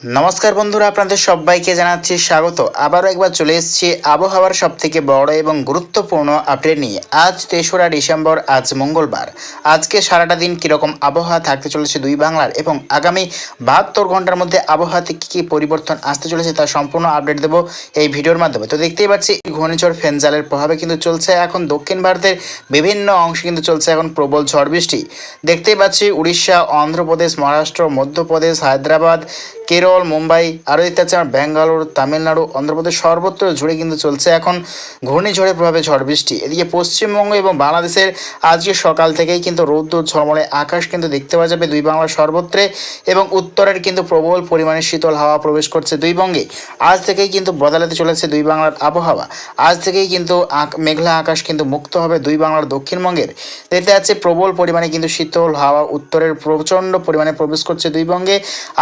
नमस्कार बंधुरा आपनादेर सबाइके जानाच्छि स्वागत। आबारो एकबार चले एसेछि आबहावार सबथेके बड़ एबं गुरुत्वपूर्ण अपडेट निये। आज 3रा डिसेम्बर, आज मंगलबार। आजके साराटा दिन किरकम आबहावा थाकते चलेছে দুই বাংলার এবং आगामी 72 घंटार मध्य आबहावाते की परिवर्तन आसते चलेছে तार सम्पूर्ण अपडेट देব এই ভিডিওর মাধ্যমে। তো দেখতেই পাচ্ছি ঘূর্ণিঝড় ফেঞ্জালের প্রভাবে কিন্তু চলছে এখন দক্ষিণ ভারতের বিভিন্ন অংশে কিন্তু চলছে এখন প্রবল ঝড় বৃষ্টি। দেখতেই পাচ্ছি উড়িষ্যা, অন্ধ্রপ্রদেশ, মহারাষ্ট্র, মধ্যপ্রদেশ, হায়দ্রাবাদ, केरल, मुम्बाई और देखते पाচ্ছি बेंगालुरु, तमिलनाडु, अन्ध्रप्रदेश सर्वत्र जुड़े किन्तु चलছে এখন ঘূর্ণিঝড়ের প্রভাবে ঝড় বৃষ্টি। এদিকে পশ্চিমবঙ্গ এবং বাংলাদেশের আজকে সকাল থেকেই কিন্তু রৌদ্র ঝলমলে আকাশ কিন্তু দেখতে পাওয়া যাবে দুই বাংলার সর্বত্রে এবং উত্তরের কিন্তু প্রবল পরিমাণে শীতল হাওয়া প্রবেশ করছে দুই বঙ্গে। আজ থেকেই কিন্তু বদলাতে চলেছে দুই বাংলার আবহাওয়া। আজ থেকেই কিন্তু মেঘলা আকাশ কিন্তু মুক্ত হবে দুই বাংলার দক্ষিণবঙ্গের। দেখতে পাচ্ছি প্রবল পরিমাণে কিন্তু শীতল হাওয়া উত্তরের প্রচণ্ড পরিমাণে প্রবেশ করছে দুই বঙ্গে।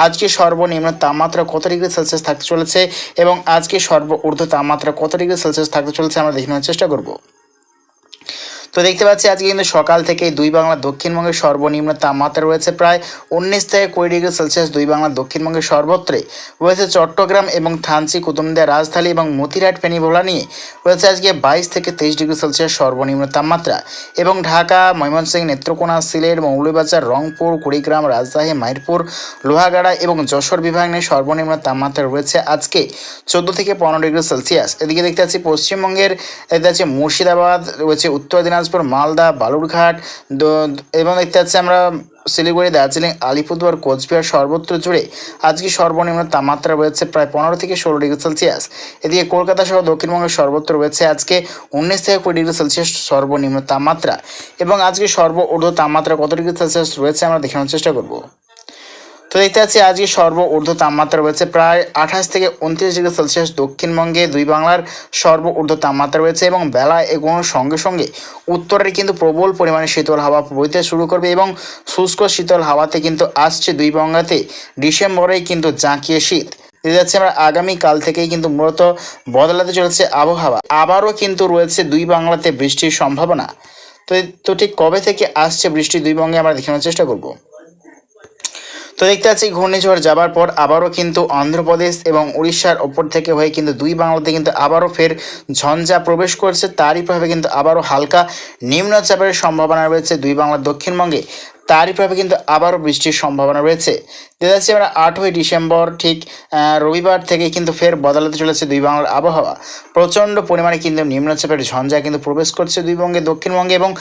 আজকে সর্বনিম্ন তাপমাত্রা কত ডিগ্রি সেলসিয়াস থাকতে চলেছে এবং আজকে সর্বোচ্চ তাপমাত্রা কত ডিগ্রি সেলসিয়াস থাকতে চলেছে আমরা দেখে নেওয়ার চেষ্টা করব। তো দেখতে পাচ্ছি আজকে কিন্তু সকাল থেকে দুই বাংলার দক্ষিণবঙ্গের সর্বনিম্ন তাপমাত্রা রয়েছে প্রায় 19 থেকে 20 ডিগ্রি সেলসিয়াস। দুই বাংলার দক্ষিণবঙ্গের সর্বত্রে রয়েছে চট্টগ্রাম এবং থানচি, কুতুবদিয়া, রাজধানী এবং মতিরাট, ফেনী, ভোলা নিয়ে রয়েছে আজকে 22 থেকে 23 ডিগ্রি সেলসিয়াস সর্বনিম্ন তাপমাত্রা এবং ঢাকা, ময়মনসিংহ, নেত্রকোনা, সিলেট, মৌলভীবাজার, রংপুর, কুড়িগ্রাম, রাজশাহী, মাইরপুর, লোহাগাড়া এবং যশোর বিভাগ নিয়ে সর্বনিম্ন তাপমাত্রা রয়েছে আজকে 14 থেকে 15 ডিগ্রি সেলসিয়াস। এদিকে দেখতে পাচ্ছি পশ্চিমবঙ্গের দেখতে পাচ্ছি মুর্শিদাবাদ রয়েছে, উত্তর দিনাজপুর, মালদা, বালুরঘাট এবং দেখতে পাচ্ছি আমরা শিলিগুড়ি, দার্জিলিং, আলিপুরদুয়ার, কোচবিহার সর্বত্র জুড়ে আজকে সর্বনিম্ন তাপমাত্রা রয়েছে প্রায় 15 থেকে 16 ডিগ্রি সেলসিয়াস। এদিকে কলকাতা সহ দক্ষিণবঙ্গের সর্বত্র রয়েছে আজকে 19 থেকে 20 ডিগ্রি সেলসিয়াস সর্বনিম্ন তাপমাত্রা এবং আজকে সর্বোচ্চ তাপমাত্রা কত ডিগ্রি সেলসিয়াস রয়েছে আমরা দেখানোর চেষ্টা করব। তো দেখতে পাচ্ছি আজকে সর্বোচ্চ তাপমাত্রা রয়েছে প্রায় 28 থেকে 29 ডিগ্রি সেলসিয়াস দক্ষিণবঙ্গে দুই বাংলার সর্বোচ্চ তাপমাত্রা রয়েছে এবং বেলা এগোনোর সঙ্গে সঙ্গে উত্তরের কিন্তু প্রবল পরিমাণে শীতল হাওয়া বইতে শুরু করবে এবং শুষ্ক শীতল হাওয়াতে কিন্তু আসছে দুই বাংলাতে ডিসেম্বরেই কিন্তু জাঁকিয়ে শীত। দেখতে যাচ্ছে আমরা আগামীকাল থেকেই কিন্তু মূলত বদলাতে চলেছে আবহাওয়া। আবারও কিন্তু রয়েছে দুই বাংলাতে বৃষ্টির সম্ভাবনা। তো ঠিক কবে থেকে আসছে বৃষ্টি দুই বঙ্গে আমরা দেখানোর চেষ্টা করব। তো দেখতে পাচ্ছি ঘূর্ণিঝড় যাবার পর আবারও কিন্তু অন্ধ্রপ্রদেশ এবং উড়িষ্যার ওপর থেকে হয়ে কিন্তু দুই বাংলাতে কিন্তু আবারও ফের ঝঞ্ঝা প্রবেশ করছে। তারই প্রভাবে কিন্তু আবারও হালকা নিম্নচাপের সম্ভাবনা রয়েছে দুই বাংলার দক্ষিণবঙ্গে। তারই প্রভাবে কিন্তু আবারও বৃষ্টির সম্ভাবনা রয়েছে। দেখা যাচ্ছে আমরা 8ই ডিসেম্বর ঠিক রবিবার থেকে কিন্তু ফের বদলাতে চলেছে দুই বাংলার আবহাওয়া। প্রচণ্ড পরিমাণে কিন্তু নিম্নচাপের ঝঞ্ঝা কিন্তু প্রবেশ করছে দুই বঙ্গে দক্ষিণবঙ্গে এবং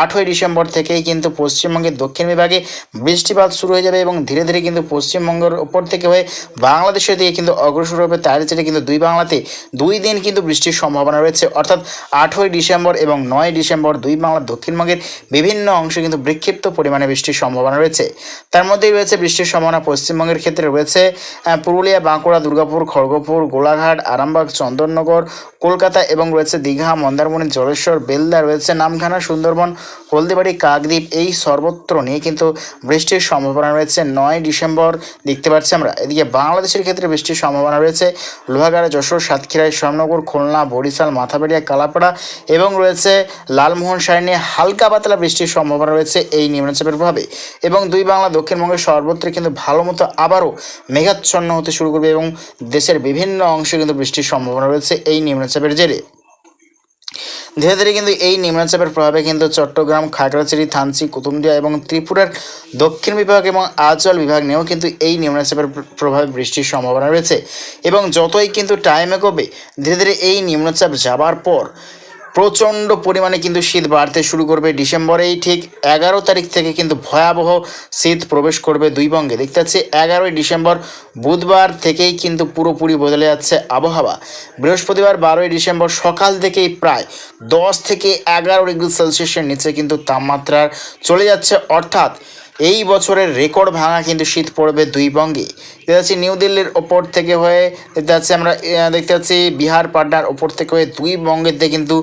8ই ডিসেম্বর থেকেই কিন্তু পশ্চিমবঙ্গের দক্ষিণ বিভাগে বৃষ্টিপাত শুরু হয়ে যাবে এবং ধীরে ধীরে কিন্তু পশ্চিমবঙ্গের ওপর থেকে হয়ে বাংলাদেশের দিকে কিন্তু অগ্রসর হবে। তার জন্য কিন্তু দুই বাংলাতে 2 দিন কিন্তু বৃষ্টির সম্ভাবনা রয়েছে, অর্থাৎ 8ই ডিসেম্বর এবং 9ই ডিসেম্বর দুই বাংলার দক্ষিণবঙ্গের বিভিন্ন অংশে কিন্তু বিক্ষিপ্ত পরিমাণে বৃষ্টির সম্ভাবনা রয়েছে। তার মধ্যেই রয়েছে বৃষ্টির সম্ভাবনা পশ্চিমবঙ্গের ক্ষেত্রে রয়েছে পুরুলিয়া, বাঁকুড়া, দুর্গাপুর, খড়গপুর, গোলাঘাট, আরামবাগ, চন্দননগর, কলকাতা এবং রয়েছে দীঘা, মন্দারমণি, জলেশ্বর, বেলদা, রয়েছে নামখানা, সুন্দরবন, হলদিবাড়ি, কাকদ্বীপ এই সর্বত্র নিয়ে কিন্তু বৃষ্টির সম্ভাবনা রয়েছে 9ই ডিসেম্বর দেখতে পাচ্ছি আমরা। এদিকে বাংলাদেশের ক্ষেত্রে বৃষ্টির সম্ভাবনা রয়েছে লোহাগাড়া, যশোর, সাতক্ষীরায়, শ্যামনগর, খুলনা, বরিশাল, মাথাবেড়িয়া, কালাপাড়া এবং রয়েছে লালমোহন নিয়ে হালকা পাতলা বৃষ্টির সম্ভাবনা রয়েছে এই নিম্নচাপের প্রভাবে এবং দুই বাংলা দক্ষিণবঙ্গের সর্বত্র কিন্তু ভালো মতো আবারও মেঘাচ্ছন্ন হতে শুরু করবে এবং দেশের বিভিন্ন অংশে কিন্তু বৃষ্টির সম্ভাবনা রয়েছে এই নিম্নচাপের জেরে। ধীরে ধীরে কিন্তু এই নিম্নচাপের প্রভাবে কিন্তু চট্টগ্রাম, খাগড়াছড়ি, থানচি, কুতুবদিয়া এবং ত্রিপুরার দক্ষিণ বিভাগ এবং আঞ্চল বিভাগ নিয়েও কিন্তু এই নিম্নচাপের প্রভাবে বৃষ্টির সম্ভাবনা রয়েছে এবং যতই কিন্তু টাইম এগোবে ধীরে ধীরে এই নিম্নচাপ যাবার পর প্রচণ্ড পরিমাণে কিন্তু শীত বাড়তে শুরু করবে। ডিসেম্বরেই ঠিক 11 তারিখ থেকে কিন্তু ভয়াবহ শীত প্রবেশ করবে দুই বঙ্গে। দেখতে পাচ্ছি 11ই ডিসেম্বর বুধবার থেকেই কিন্তু পুরোপুরি বদলে যাচ্ছে আবহাওয়া। বৃহস্পতিবার 12ই ডিসেম্বর সকাল থেকেই প্রায় 10 থেকে 11 ডিগ্রি সেলসিয়াসের নিচে কিন্তু তাপমাত্রা চলে যাচ্ছে, অর্থাৎ এই বছরের রেকর্ড ভাঙা কিন্তু শীত পড়বে দুই বঙ্গে। দেখতে পাচ্ছি নিউ দিল্লির ওপর থেকে হয়ে দেখতে পাচ্ছি আমরা দেখতে পাচ্ছি বিহার, পাটনার ওপর থেকে হয়ে দুই বঙ্গেতে কিন্তু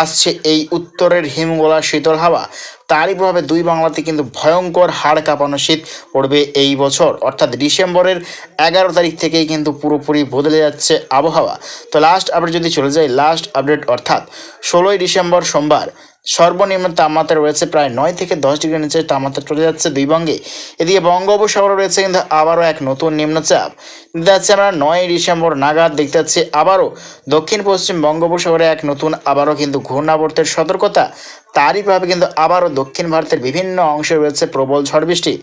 আসছে এই উত্তরের হিমগোলা শীতল হাওয়া। তারই প্রভাবে দুই বাংলাতে কিন্তু ভয়ঙ্কর হাড় কাঁপানো শীত পড়বে এই বছর, অর্থাৎ ডিসেম্বরের 11 তারিখ থেকেই কিন্তু পুরোপুরি বদলে যাচ্ছে আবহাওয়া। তো লাস্ট আপডেট যদি চলে যায়, লাস্ট আপডেট অর্থাৎ 16ই ডিসেম্বর সোমবার সর্বনিম্ন তাপমাত্রা রয়েছে প্রায় 9 থেকে 10 ডিগ্রি নিচে তাপমাত্রা চলে যাচ্ছে দুই বঙ্গে। এদিকে বঙ্গোপসাগরে রয়েছে কিন্তু আবারও এক নতুন নিম্নচাপ। দেখতে পাচ্ছি আমরা 9 ডিসেম্বর নাগাদ দেখতে পাচ্ছি আবারও দক্ষিণ পশ্চিম বঙ্গোপসাগরে এক নতুন আবারও কিন্তু ঘূর্ণাবর্তের সতর্কতা। তারই প্রভাবে কিন্তু আবারও দক্ষিণ ভারতের বিভিন্ন অংশে রয়েছে প্রবল ঝড় বৃষ্টি।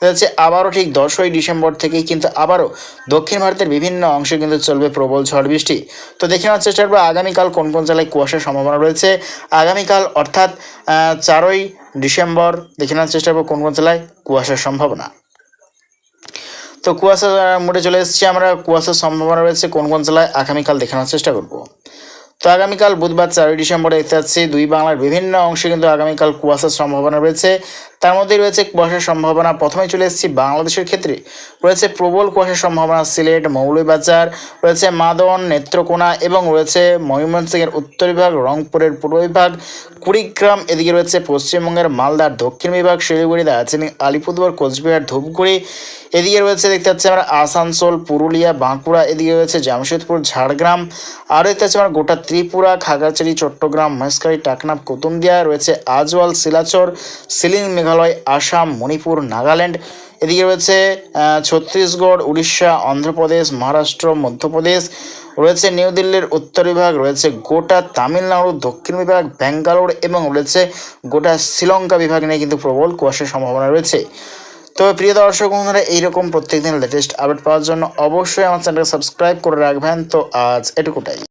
হচ্ছে আবারও ঠিক 10ই ডিসেম্বর থেকেই কিন্তু আবারও দক্ষিণ ভারতের বিভিন্ন অংশে কিন্তু চলবে প্রবল ঝড় বৃষ্টি। তো দেখে নেওয়ার চেষ্টা করবো আগামীকাল কোন কোন জেলায় কুয়াশার সম্ভাবনা রয়েছে। আগামীকাল অর্থাৎ 4ই ডিসেম্বর দেখে নেওয়ার চেষ্টা করবো কোন কোন জেলায় কুয়াশার সম্ভাবনা। তো কুয়াশা মোডে চলে এসেছি আমরা, কুয়াশার সম্ভাবনা রয়েছে কোন কোন জেলায় আগামীকাল দেখানোর চেষ্টা করব। তো আগামীকাল বুধবার 4ই ডিসেম্বরে দেখতে পাচ্ছি দুই বাংলার বিভিন্ন অংশে কিন্তু আগামীকাল কুয়াশার সম্ভাবনা রয়েছে। তার মধ্যেই রয়েছে কুয়াশার সম্ভাবনা, প্রথমে চলে এসেছি বাংলাদেশের ক্ষেত্রে রয়েছে প্রবল কুয়াশার সম্ভাবনা সিলেট, মৌলভীবাজার, রয়েছে মাদন, নেত্রকোনা এবং রয়েছে ময়মনসিংহের উত্তর বিভাগ, রংপুরের পূর্ব বিভাগ, কুড়িগ্রাম, এদিকে রয়েছে পশ্চিমবঙ্গের মালদার দক্ষিণ বিভাগ, শিলিগুড়ি, দার্জিলিং, আলিপুরদুয়ার, কোচবিহার, ধূপগুড়ি, এদিকে রয়েছে দেখতে পাচ্ছি আমরা আসানসোল, পুরুলিয়া, বাঁকুড়া, এদিকে রয়েছে জামশেদপুর, ঝাড়গ্রাম, আর দেখতে পাচ্ছি আমরা গোটা ত্রিপুরা, খাগড়াছড়ি, চট্টগ্রাম, মহেশখালী, টাকনাফ, কুতুমদিয়া, রয়েছে আজওয়াল, শিলাচর, শিলিং, মেঘালয়, আসাম, মণিপুর, নাগাল্যান্ড, এদিকে রয়েছে ছত্তিশগড়, উড়িষ্যা, অন্ধ্রপ্রদেশ, মহারাষ্ট্র, মধ্যপ্রদেশ, রয়েছে নিউ দিল্লির উত্তর বিভাগ, রয়েছে গোটা তামিলনাড়ু দক্ষিণ বিভাগ, ব্যাঙ্গালোর এবং রয়েছে গোটা শ্রীলঙ্কা বিভাগ নিয়ে কিন্তু প্রবল কুয়াশার সম্ভাবনা রয়েছে। তবে প্রিয় দর্শক বন্ধুরা, এইরকম প্রত্যেকদিন লেটেস্ট আপডেট পাওয়ার জন্য অবশ্যই আমার চ্যানেলকে সাবস্ক্রাইব করে রাখবেন। তো আজ এটুকুটাই।